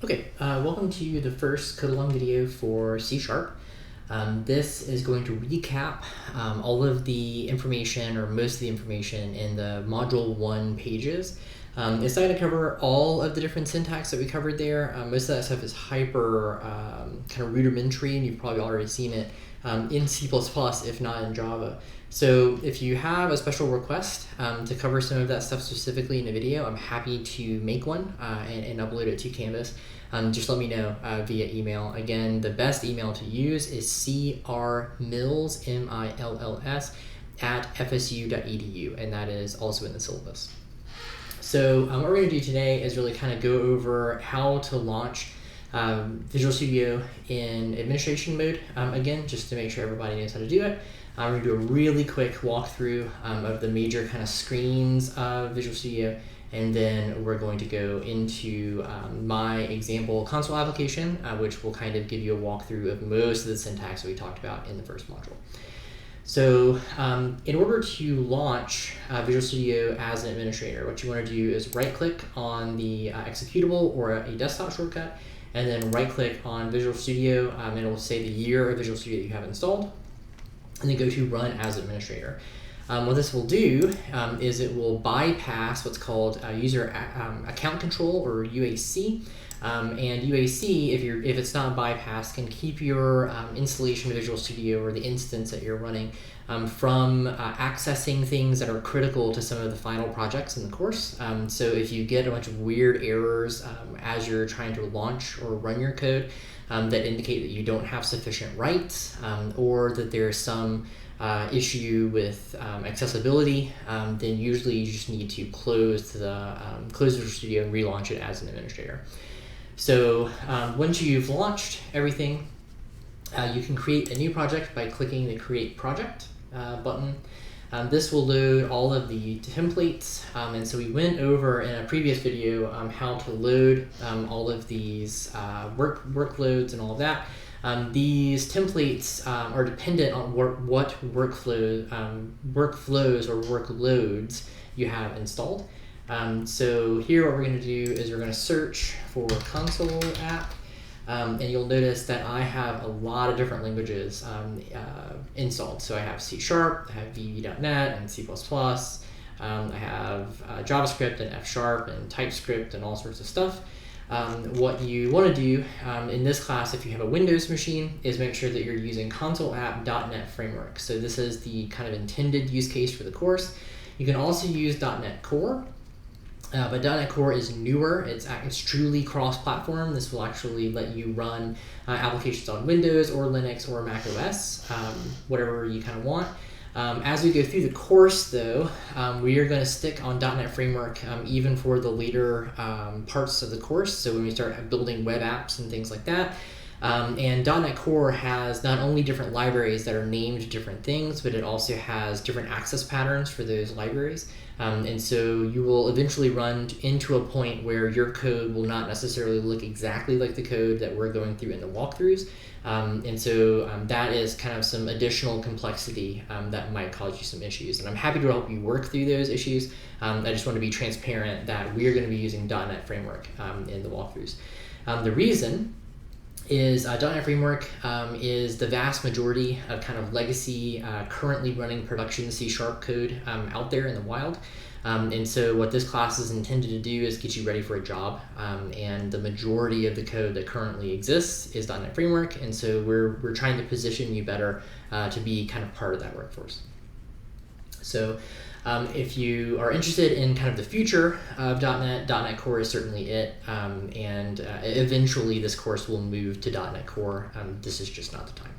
Okay, welcome to the first code along video for C#. This is going to recap all of the information, or most of the information, in the Module 1 pages. It's not going to cover all of the different syntax that we covered there. Most of that stuff is hyper kind of rudimentary, and you've probably already seen it in C++, if not in Java. So if you have a special request to cover some of that stuff specifically in a video, I'm happy to make one and upload it to Canvas. Just let me know via email. Again, the best email to use is crmills, M-I-L-L-S, @fsu.edu, and that is also in the syllabus. So what we're going to do today is really kind of go over how to launch Visual Studio in administration mode, again, just to make sure everybody knows how to do it. We're going to do a really quick walkthrough of the major kind of screens of Visual Studio, and then we're going to go into my example console application, which will kind of give you a walkthrough of most of the syntax that we talked about in the first module. So in order to launch Visual Studio as an administrator, what you want to do is right-click on the executable or a desktop shortcut, and then right-click on Visual Studio, and it will say the year of Visual Studio that you have installed, and then go to Run as Administrator. What this will do is it will bypass what's called User Account Control, or UAC. And UAC, if it's not bypassed, can keep your installation of Visual Studio, or the instance that you're running, from accessing things that are critical to some of the final projects in the course. So if you get a bunch of weird errors as you're trying to launch or run your code that indicate that you don't have sufficient rights, or that there's some issue with accessibility, then usually you just need to close Visual Studio and relaunch it as an administrator. So once you've launched everything, you can create a new project by clicking the Create Project button. This will load all of the templates, and so we went over in a previous video how to load all of these workloads and all of that. These templates are dependent on what workflows or workloads you have installed. So here what we're going to do is we're going to search for console app, and you'll notice that I have a lot of different languages installed. So I have C#, I have VB.NET and C++, I have JavaScript and F# and TypeScript and all sorts of stuff. What you want to do in this class, if you have a Windows machine, is make sure that you're using console app.NET Framework. So this is the kind of intended use case for the course. You can also use .NET Core, but .NET Core is newer. It's truly cross-platform. This will actually let you run applications on Windows or Linux or Mac OS, whatever you kind of want. As we go through the course, though, we are going to stick on .NET Framework even for the later parts of the course. So when we start building web apps and things like that. And .NET Core has not only different libraries that are named different things, but it also has different access patterns for those libraries. And so you will eventually run into a point where your code will not necessarily look exactly like the code that we're going through in the walkthroughs. And so that is kind of some additional complexity that might cause you some issues. And I'm happy to help you work through those issues. I just want to be transparent that we are going to be using .NET Framework in the walkthroughs. The reason is .NET Framework is the vast majority of kind of legacy, currently running production C# code out there in the wild. And so what this class is intended to do is get you ready for a job. And the majority of the code that currently exists is .NET Framework. And so we're trying to position you better to be kind of part of that workforce. So if you are interested in kind of the future of .NET Core is certainly it. And eventually this course will move to .NET Core. This is just not the time.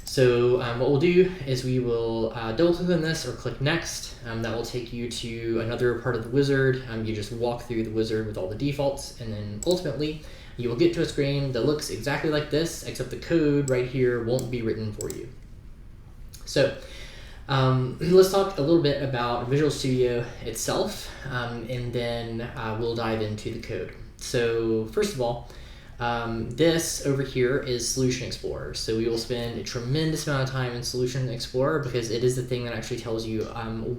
So what we'll do is we will double click on this or click next. That will take you to another part of the wizard. You just walk through the wizard with all the defaults, and then ultimately you will get to a screen that looks exactly like this, except the code right here won't be written for you. So let's talk a little bit about Visual Studio itself, and then we'll dive into the code. So first of all, this over here is Solution Explorer. So we will spend a tremendous amount of time in Solution Explorer because it is the thing that actually tells you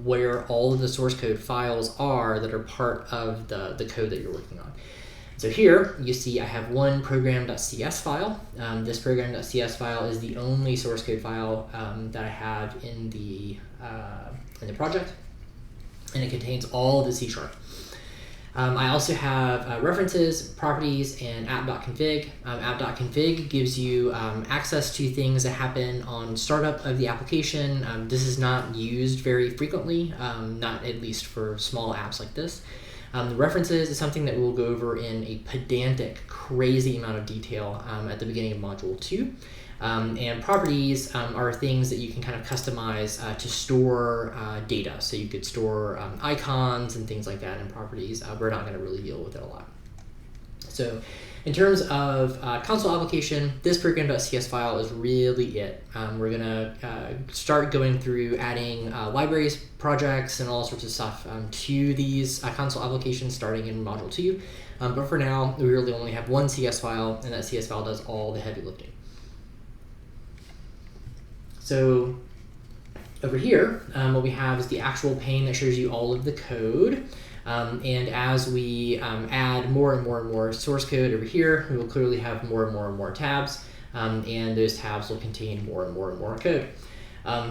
where all of the source code files are that are part of the code that you're working on. So here you see I have one program.cs file. This program.cs file is the only source code file that I have in the project, and it contains all of the C#. I also have references, properties, and app.config. App.config gives you access to things that happen on startup of the application. This is not used very frequently, not at least for small apps like this. The references is something that we'll go over in a pedantic, crazy amount of detail at the beginning of Module 2. And properties are things that you can kind of customize to store data. So you could store icons and things like that in properties. We're not going to really deal with it a lot. So in terms of console application, this program.cs file is really it. We're going to start going through adding libraries, projects, and all sorts of stuff to these console applications starting in Module 2. But for now, we really only have one CS file, and that CS file does all the heavy lifting. So over here, what we have is the actual pane that shows you all of the code. And as we add more and more and more source code over here, we will clearly have more and more and more tabs, and those tabs will contain more and more and more code.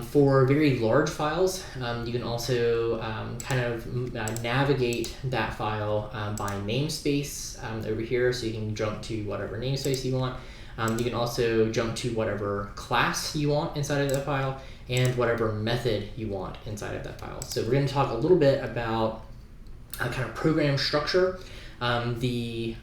For very large files, you can also kind of navigate that file by namespace over here, so you can jump to whatever namespace you want. You can also jump to whatever class you want inside of that file and whatever method you want inside of that file. So we're going to talk a little bit about kind of program structure. The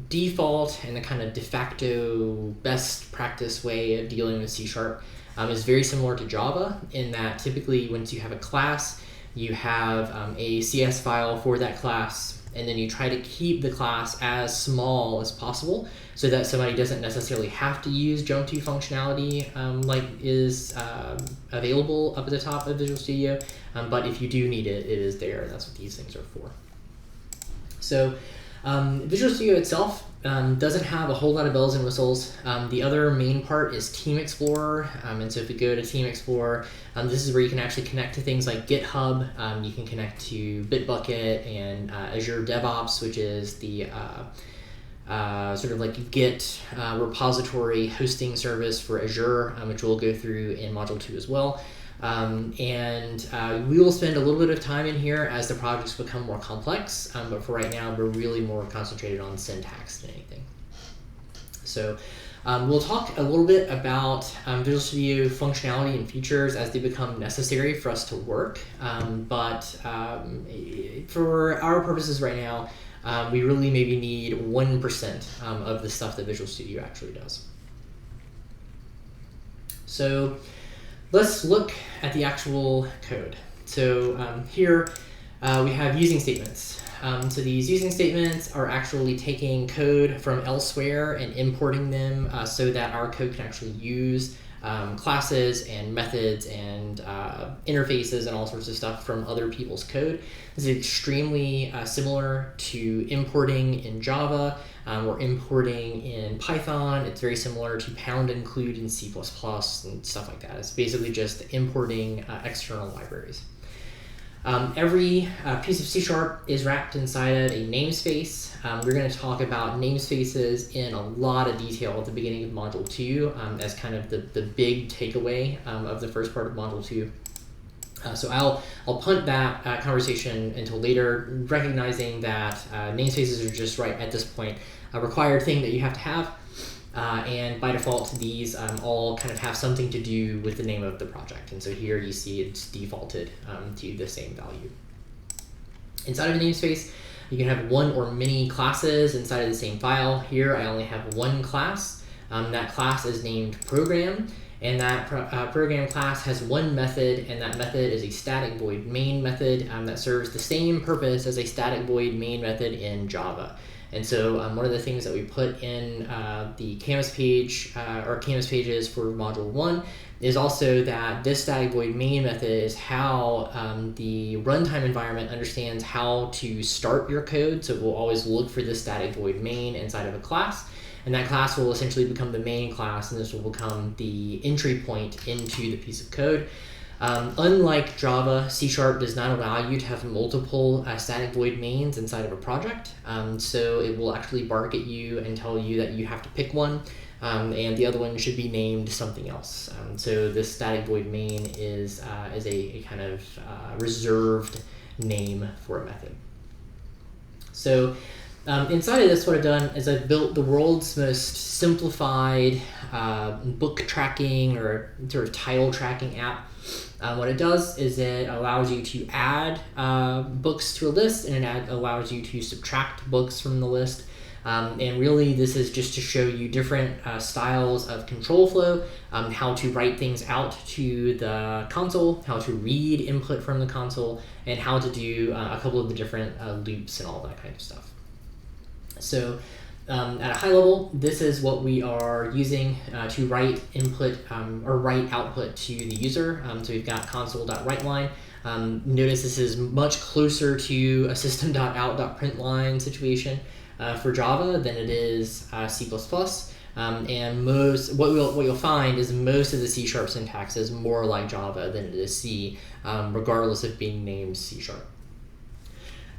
default and the kind of de facto best practice way of dealing with C# is very similar to Java in that typically once you have a class, you have a CS file for that class, and then you try to keep the class as small as possible so that somebody doesn't necessarily have to use jump to functionality like is available up at the top of Visual Studio. But if you do need it, it is there, and that's what these things are for. So Visual Studio itself doesn't have a whole lot of bells and whistles. The other main part is Team Explorer, and so if you go to Team Explorer, this is where you can actually connect to things like GitHub. You can connect to Bitbucket and Azure DevOps, which is the sort of like Git repository hosting service for Azure, which we'll go through in Module 2 as well. We will spend a little bit of time in here as the projects become more complex, but for right now, we're really more concentrated on syntax than anything. So we'll talk a little bit about Visual Studio functionality and features as they become necessary for us to work, but for our purposes right now, we really maybe need 1% of the stuff that Visual Studio actually does. So let's look at the actual code. So here we have using statements. So these using statements are actually taking code from elsewhere and importing them so that our code can actually use classes and methods and interfaces and all sorts of stuff from other people's code. This is extremely similar to importing in Java or importing in Python. It's very similar to pound include in C++ and stuff like that. It's basically just importing external libraries. Every piece of C# is wrapped inside of a namespace. We're going to talk about namespaces in a lot of detail at the beginning of Module 2 as kind of the big takeaway of the first part of Module 2. So I'll punt that conversation until later, recognizing that namespaces are just right at this point a required thing that you have to have. And by default, these all kind of have something to do with the name of the project. And so here you see it's defaulted to the same value. Inside of a namespace, you can have one or many classes inside of the same file. Here I only have one class. That class is named program, and that program class has one method, and that method is a static void main method that serves the same purpose as a static void main method in Java. And so one of the things that we put in the Canvas page or Canvas pages for Module 1 is also that this static void main method is how the runtime environment understands how to start your code. So it will always look for this static void main inside of a class. And that class will essentially become the main class, and this will become the entry point into the piece of code. Unlike Java, C# does not allow you to have multiple static void mains inside of a project. So it will actually bark at you and tell you that you have to pick one, and the other one should be named something else. So this static void main is a kind of reserved name for a method. So inside of this, what I've done is I've built the world's most simplified book tracking or sort of title tracking app. What it does is it allows you to add books to a list, and it allows you to subtract books from the list. And really, this is just to show you different styles of control flow, how to write things out to the console, how to read input from the console, and how to do a couple of the different loops and all that kind of stuff. So at a high level, this is what we are using to write input or write output to the user. So we've got console.writeLine. Notice this is much closer to a system.out.println situation for Java than it is C++. And what you'll find is most of the C# syntax is more like Java than it is C, regardless of being named C#.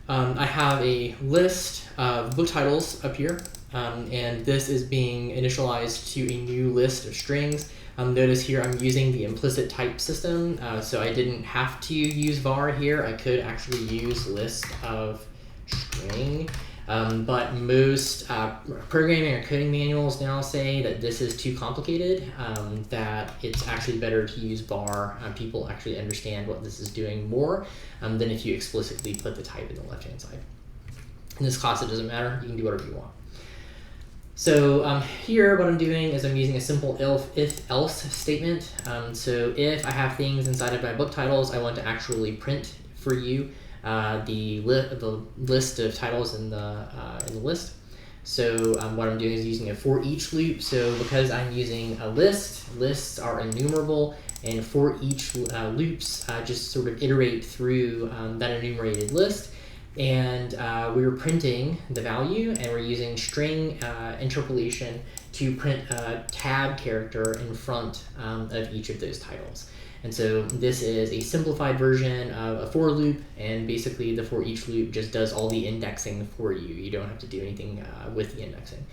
I have a list of book titles up here, and this is being initialized to a new list of strings. Notice here I'm using the implicit type system, so I didn't have to use var here. I could actually use list of string, but most programming or coding manuals now say that this is too complicated, that it's actually better to use var. People actually understand what this is doing more than if you explicitly put the type in the left-hand side. In this class, it doesn't matter. You can do whatever you want. So here, what I'm doing is I'm using a simple if-else statement. So if I have things inside of my book titles, I want to actually print for you the list of titles in the list. So what I'm doing is using a for each loop. So because I'm using a list, lists are enumerable, and for each loops just sort of iterate through that enumerated list. And we're printing the value, and we're using string interpolation to print a tab character in front of each of those titles. And so this is a simplified version of a for loop, and basically the for each loop just does all the indexing for you. You don't have to do anything with the indexing.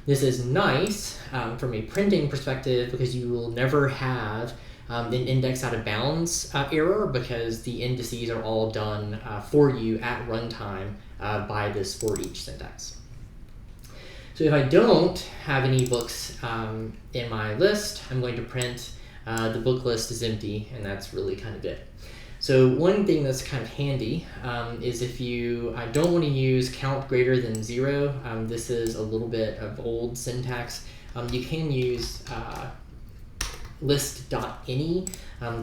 This is nice from a printing perspective because you will never have an index out of bounds error, because the indices are all done for you at runtime by this for each syntax. So if I don't have any books in my list, I'm going to print the book list is empty, and that's really kind of it. So one thing that's kind of handy is if you don't want to use count greater than 0, this is a little bit of old syntax, you can use list.any.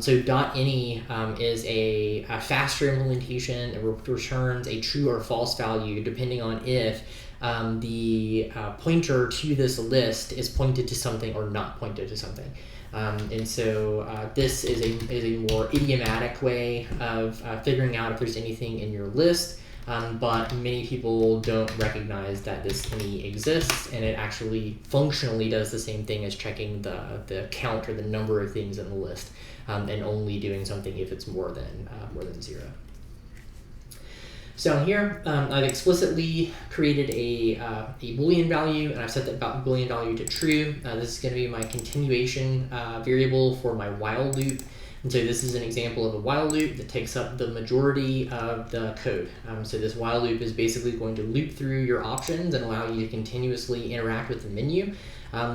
So .any is a faster implementation. It returns a true or false value depending on if the pointer to this list is pointed to something or not pointed to something. And so this is a more idiomatic way of figuring out if there's anything in your list, but many people don't recognize that this any exists, and it actually functionally does the same thing as checking the count or the number of things in the list, and only doing something if it's more than 0. So down here, I've explicitly created a Boolean value, and I've set that Boolean value to true. This is going to be my continuation variable for my while loop. And so this is an example of a while loop that takes up the majority of the code. So this while loop is basically going to loop through your options and allow you to continuously interact with the menu.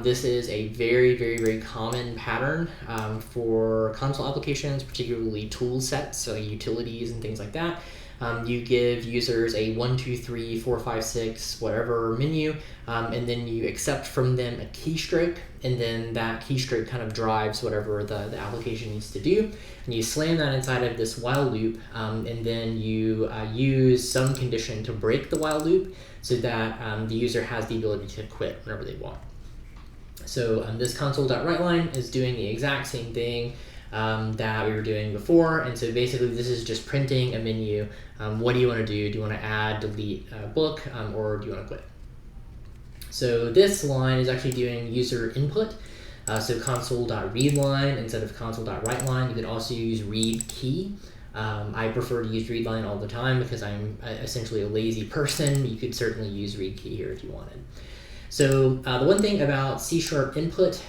This is a very, very, very common pattern for console applications, particularly tool sets, so utilities and things like that. You give users a 1, 2, 3, 4, 5, 6, whatever menu, and then you accept from them a keystroke, and then that keystroke kind of drives whatever the application needs to do. And you slam that inside of this while loop, and then you use some condition to break the while loop so that the user has the ability to quit whenever they want. So this console.writeLine is doing the exact same thing that we were doing before, and so basically this is just printing a menu. What do you want to do? Do you want to add, delete a book, or do you want to quit? So this line is actually doing user input. So console.readline instead of console.writeline. You could also use read key. I prefer to use readline all the time because I'm essentially a lazy person. You could certainly use read key here if you wanted. So the one thing about C# input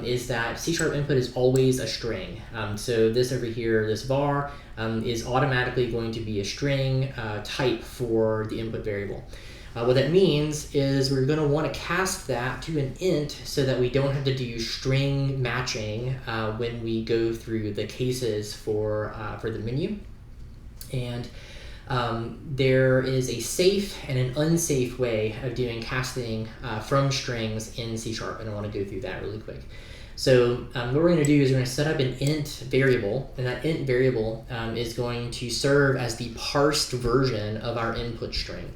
is that C# input is always a string. So this over here, this var, is automatically going to be a string type for the input variable. What that means is we're going to want to cast that to an int so that we don't have to do string matching when we go through the cases for the menu. And there is a safe and an unsafe way of doing casting from strings in C#, and I want to go through that really quick. So what we're going to do is we're going to set up an int variable, and that int variable is going to serve as the parsed version of our input string.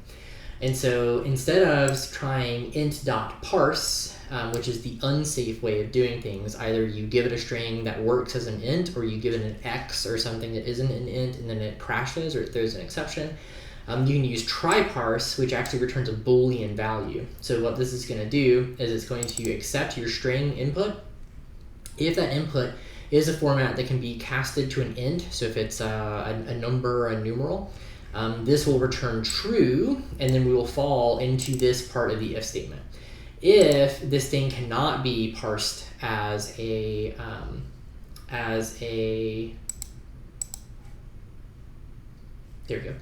And so instead of trying int.parse, which is the unsafe way of doing things, either you give it a string that works as an int, or you give it an x or something that isn't an int, and then it crashes or it throws an exception. You can use try_parse, which actually returns a Boolean value. So what this is going to do is it's going to accept your string input. If that input is a format that can be casted to an int, so if it's a number or a numeral, this will return true, and then we will fall into this part of the if statement. If this thing cannot be parsed as a there we go.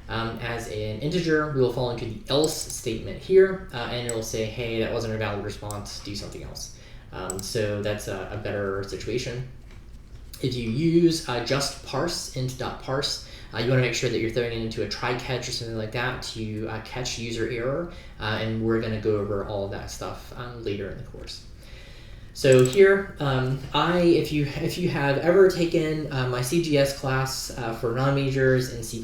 As an integer, we will fall into the else statement here, and it will say, hey, that wasn't a valid response, do something else. So that's a better situation. If you use just parse, int.parse, you want to make sure that you're throwing it into a try-catch or something like that to catch user error, and we're going to go over all of that stuff later in the course. So here, if you have ever taken my CGS class for non-majors in C++,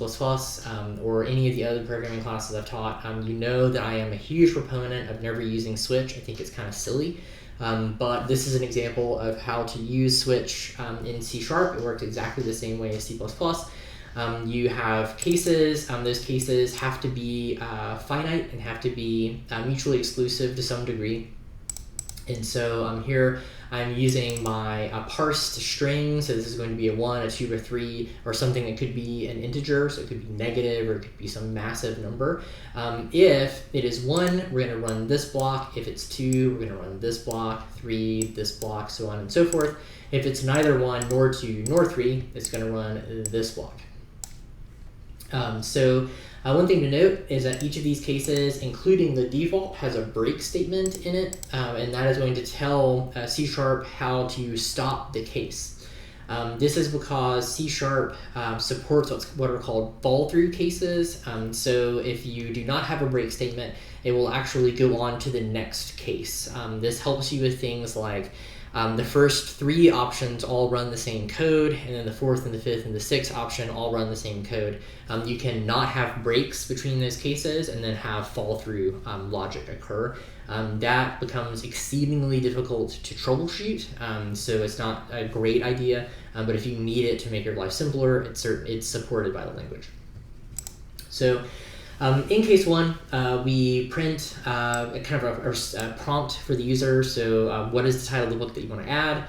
or any of the other programming classes I've taught, you know that I am a huge proponent of never using switch. I think it's kind of silly. But this is an example of how to use switch in C#. It works exactly the same way as C++. You have cases. Those cases have to be finite and have to be mutually exclusive to some degree. And so here I'm using my parsed string. So this is going to be a 1, a 2, or 3, or something that could be an integer. So it could be negative, or it could be some massive number. If it is 1, we're going to run this block. If it's 2, we're going to run this block, 3, this block, so on and so forth. If it's neither 1, nor 2, nor 3, it's going to run this block. One thing to note is that each of these cases, including the default, has a break statement in it, and that is going to tell C# how to stop the case. This is because C# supports what are called fall-through cases. So if you do not have a break statement, it will actually go on to the next case. This helps you with things like the first 3 options all run the same code, and then the 4th and the 5th and the 6th option all run the same code. You can not have breaks between those cases and then have fall-through logic occur. That becomes exceedingly difficult to troubleshoot, so it's not a great idea, but if you need it to make your life simpler, it's supported by the language. So in case 1, we print kind of a prompt for the user. So what is the title of the book that you want to add?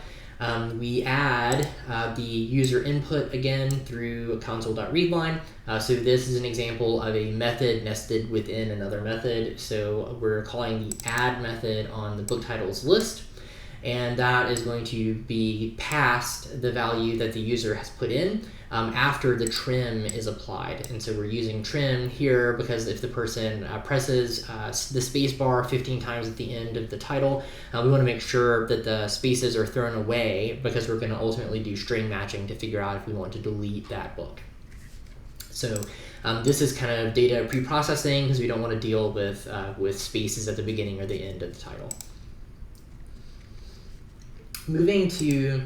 We add the user input again through console.readline. So this is an example of a method nested within another method. So we're calling the add method on the book titles list, and that is going to be passed the value that the user has put in after the trim is applied. And so we're using trim here because if the person presses the space bar 15 times at the end of the title, we want to make sure that the spaces are thrown away, because we're going to ultimately do string matching to figure out if we want to delete that book. So this is kind of data pre-processing because we don't want to deal with spaces at the beginning or the end of the title. Moving to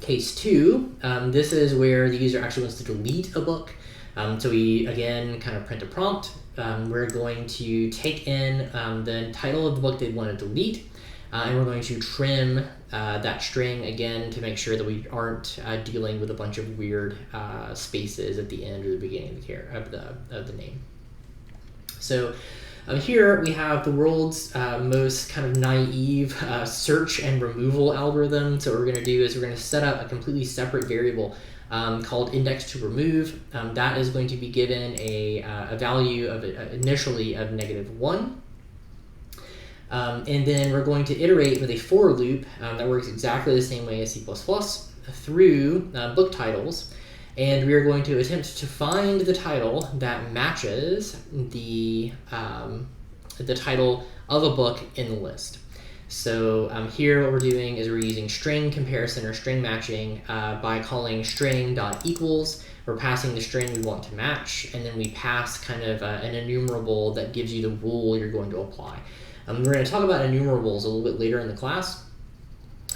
case 2, this is where the user actually wants to delete a book. So we, again, kind of print a prompt. We're going to take in the title of the book they want to delete, and we're going to trim that string again to make sure that we aren't dealing with a bunch of weird spaces at the end or the beginning of the name. So Here we have the world's most kind of naive search and removal algorithm. So what we're going to do is we're going to set up a completely separate variable called index to remove. That is going to be given a value of initially of -1. And then we're going to iterate with a for loop that works exactly the same way as C++ through book titles. And we are going to attempt to find the title that matches the title of a book in the list. So here what we're doing is we're using string comparison or string matching by calling string.equals. We're passing the string we want to match, and then we pass kind of an enumerable that gives you the rule you're going to apply. We're going to talk about enumerables a little bit later in the class,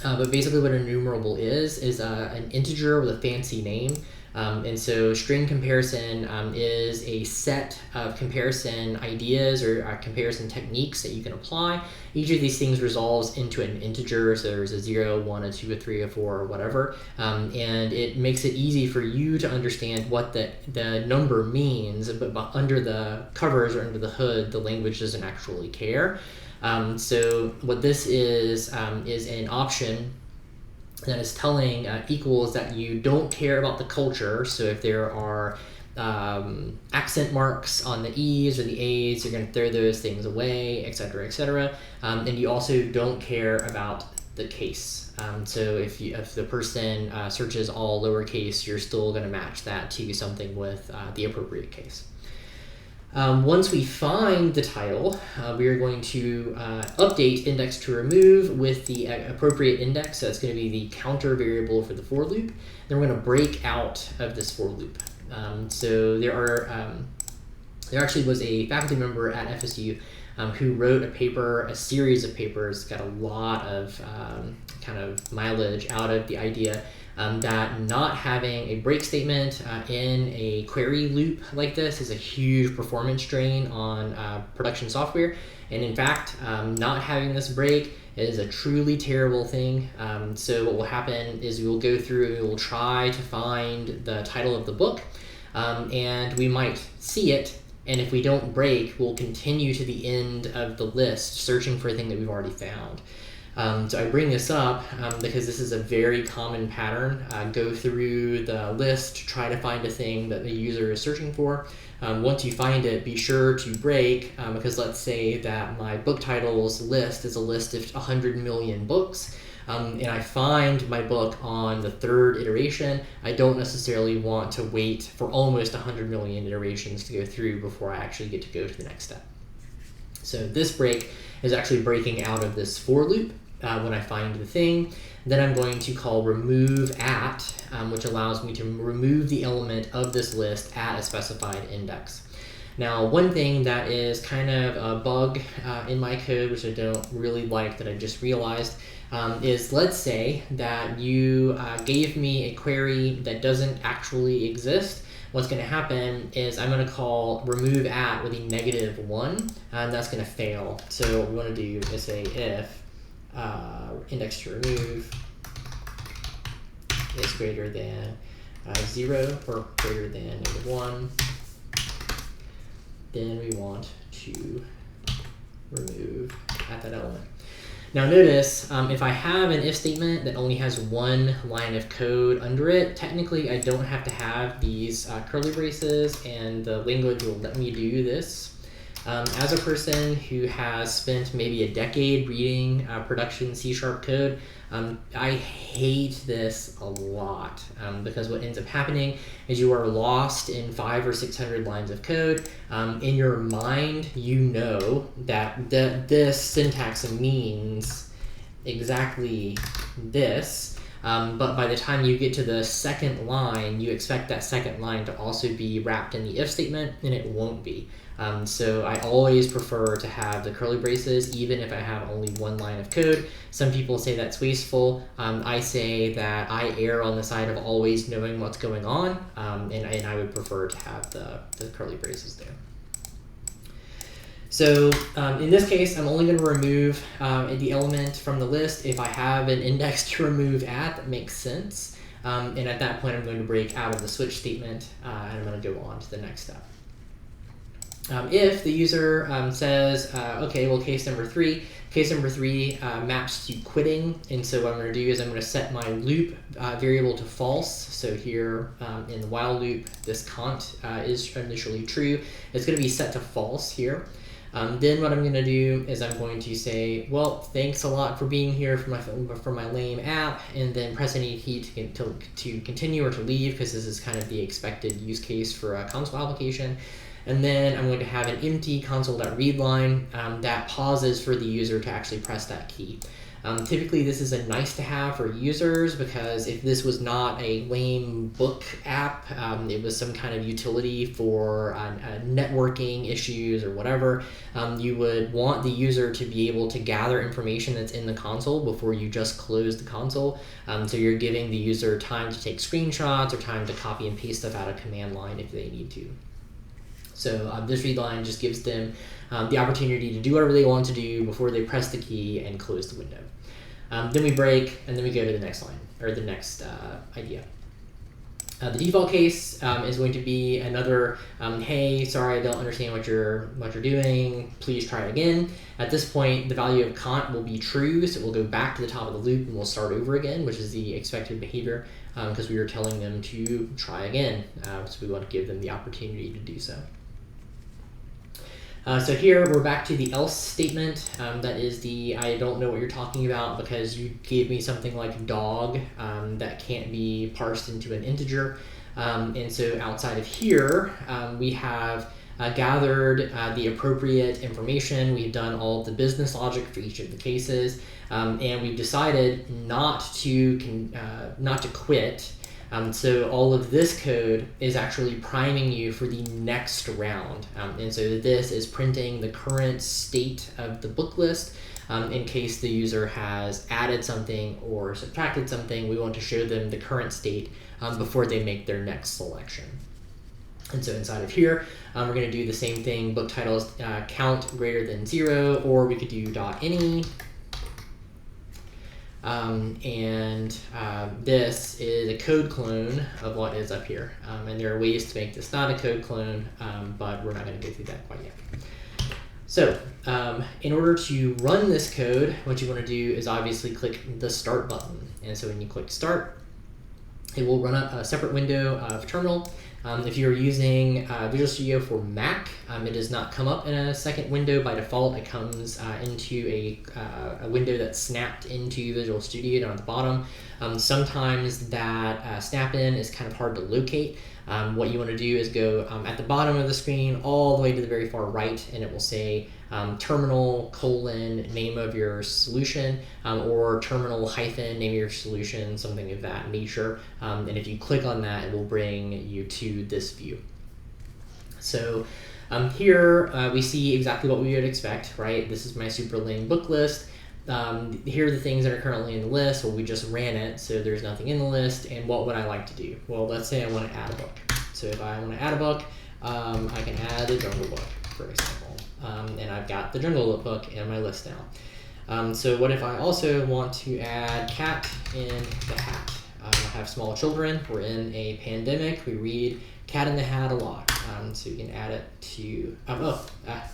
but basically what an enumerable is an integer with a fancy name. And so string comparison is a set of comparison ideas or comparison techniques that you can apply. Each of these things resolves into an integer, so there's a 0, 1, a 2, a 3, a 4, or whatever. And it makes it easy for you to understand what the number means, but under the covers or under the hood, the language doesn't actually care. So what this is an option that is telling equals that you don't care about the culture. So if there are accent marks on the E's or the A's, you're going to throw those things away, etc., etc. And you also don't care about the case. So if the person searches all lowercase, you're still going to match that to something with the appropriate case. Once we find the title, we are going to update index to remove with the appropriate index. So that's going to be the counter variable for the for loop. Then we're going to break out of this for loop. So there actually was a faculty member at FSU who wrote a series of papers, got a lot of kind of mileage out of the idea that not having a break statement in a query loop like this is a huge performance drain on production software. And in fact, not having this break is a truly terrible thing. So what will happen is we will go through and we will try to find the title of the book, and we might see it. And if we don't break, we'll continue to the end of the list, searching for a thing that we've already found. So I bring this up because this is a very common pattern. Go through the list, try to find a thing that the user is searching for. Once you find it, be sure to break, because let's say that my book titles list is a list of 100 million books. And I find my book on the third iteration. I don't necessarily want to wait for almost 100 million iterations to go through before I actually get to go to the next step. So this break is actually breaking out of this for loop when I find the thing. Then I'm going to call remove at, which allows me to remove the element of this list at a specified index. Now, one thing that is kind of a bug in my code, which I don't really like, that I just realized, is let's say that you gave me a query that doesn't actually exist. What's going to happen is I'm going to call remove at with a -1, and that's going to fail. So what we want to do is say if index to remove is greater than 0 or greater than -1, then we want to remove at that element. Now notice, if I have an if statement that only has one line of code under it, technically I don't have to have these curly braces, and the language will let me do this. As a person who has spent maybe a decade reading production C# code, I hate this a lot, because what ends up happening is you are lost in 500 or 600 lines of code. In your mind, you know that this syntax means exactly this, but by the time you get to the second line, you expect that second line to also be wrapped in the if statement, and it won't be. So I always prefer to have the curly braces, even if I have only one line of code. Some people say that's wasteful. I say that I err on the side of always knowing what's going on, and I would prefer to have the curly braces there. So in this case, I'm only going to remove the element from the list if I have an index to remove at that makes sense. And at that point, I'm going to break out of the switch statement, and I'm going to go on to the next step. If the user says, okay, well, case number three maps to quitting, and so what I'm going to do is I'm going to set my loop variable to false. So here in the while loop, this cont is initially true. It's going to be set to false here. Then what I'm going to do is I'm going to say, well, thanks a lot for being here for my lame app, and then press any key to continue or to leave, because this is kind of the expected use case for a console application. And then I'm going to have an empty console.read line that pauses for the user to actually press that key. Typically, this is a nice to have for users, because if this was not a lame book app, it was some kind of utility for networking issues or whatever, you would want the user to be able to gather information that's in the console before you just close the console. So you're giving the user time to take screenshots or time to copy and paste stuff out of command line if they need to. So this read line just gives them the opportunity to do whatever they want to do before they press the key and close the window. Then we break, and then we go to the next line, or the next idea. The default case is going to be another, hey, sorry, I don't understand what you're doing, please try again. At this point, the value of cont will be true, so it will go back to the top of the loop and we'll start over again, which is the expected behavior, because we were telling them to try again, so we want to give them the opportunity to do so. So here we're back to the else statement. That is the I don't know what you're talking about, because you gave me something like dog that can't be parsed into an integer. And so outside of here, we have gathered the appropriate information. We've done all of the business logic for each of the cases, and we've decided not to quit. So all of this code is actually priming you for the next round. And so this is printing the current state of the book list. In case the user has added something or subtracted something, we want to show them the current state before they make their next selection. And so inside of here, we're going to do the same thing, book titles count greater than 0, or we could do .any. This is a code clone of what is up here. And there are ways to make this not a code clone, but we're not going to go through that quite yet. So in order to run this code, what you want to do is obviously click the Start button. And so when you click Start, it will run up a separate window of terminal. If you're using Visual Studio for Mac, it does not come up in a second window by default. It comes into a window that's snapped into Visual Studio down at the bottom. Sometimes that snap-in is kind of hard to locate. What you want to do is go at the bottom of the screen all the way to the very far right, and it will say terminal : name of your solution, or terminal - name of your solution, something of that nature. And if you click on that, it will bring you to this view. So here we see exactly what we would expect, right? This is my super lame book list. Here are the things that are currently in the list. Well, we just ran it, so there's nothing in the list. And what would I like to do? Well, let's say I want to add a book. So if I want to add a book, I can add the Jungle Book, for example. And I've got the Jungle Book in my list now. So what if I also want to add Cat in the Hat? I have small children. We're in a pandemic. We read Cat in the Hat a lot. So we can add it to,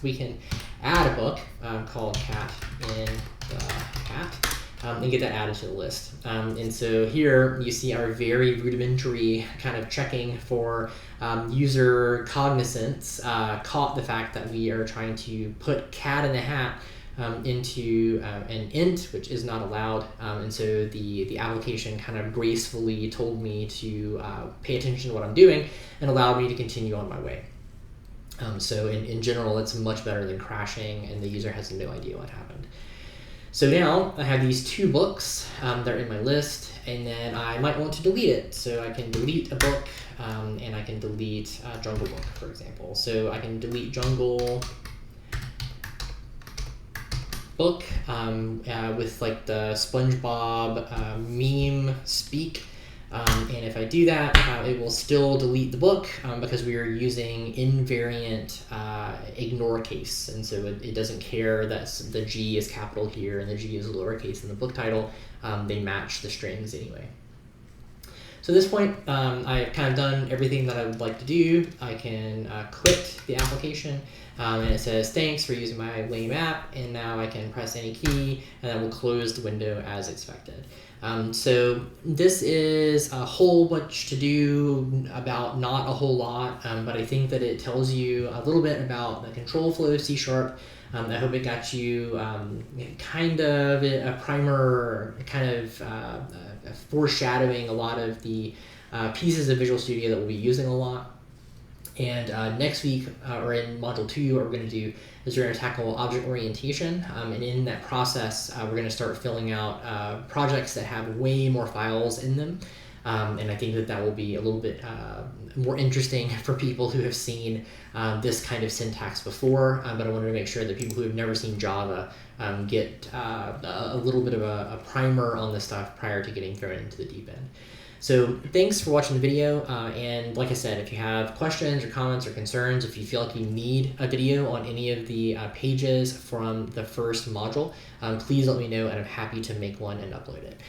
we can add a book called Cat in the Hat and get that added to the list. And so here you see our very rudimentary kind of checking for user cognizance caught the fact that we are trying to put Cat in the Hat into an int, which is not allowed. And so the application kind of gracefully told me to pay attention to what I'm doing and allowed me to continue on my way. So in general, it's much better than crashing, and the user has no idea what happened. So now I have these two books that are in my list, and then I might want to delete it. So I can delete a book, and I can delete Jungle Book, for example. So I can delete Jungle Book with like the SpongeBob meme speak. And if I do that, it will still delete the book because we are using invariant ignore case. And so it doesn't care that the G is capital here and the G is lowercase in the book title. They match the strings anyway. So at this point, I've kind of done everything that I would like to do. I can quit the application, and it says, thanks for using my lame app, and now I can press any key, and that will close the window as expected. So this is a whole bunch to do about not a whole lot, but I think that it tells you a little bit about the control flow of C#. I hope it got you kind of a primer, kind of foreshadowing a lot of the pieces of Visual Studio that we'll be using a lot. And next week, or in Module 2, what we're going to do is we're going to tackle object orientation. And in that process, we're going to start filling out projects that have way more files in them. And I think that that will be a little bit more interesting for people who have seen this kind of syntax before. But I wanted to make sure that people who have never seen Java get a little bit of a primer on this stuff prior to getting thrown into the deep end. So thanks for watching the video, and like I said, if you have questions or comments or concerns, if you feel like you need a video on any of the pages from the first module, please let me know, and I'm happy to make one and upload it.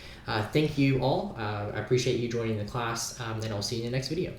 Thank you all. I appreciate you joining the class, and I'll see you in the next video.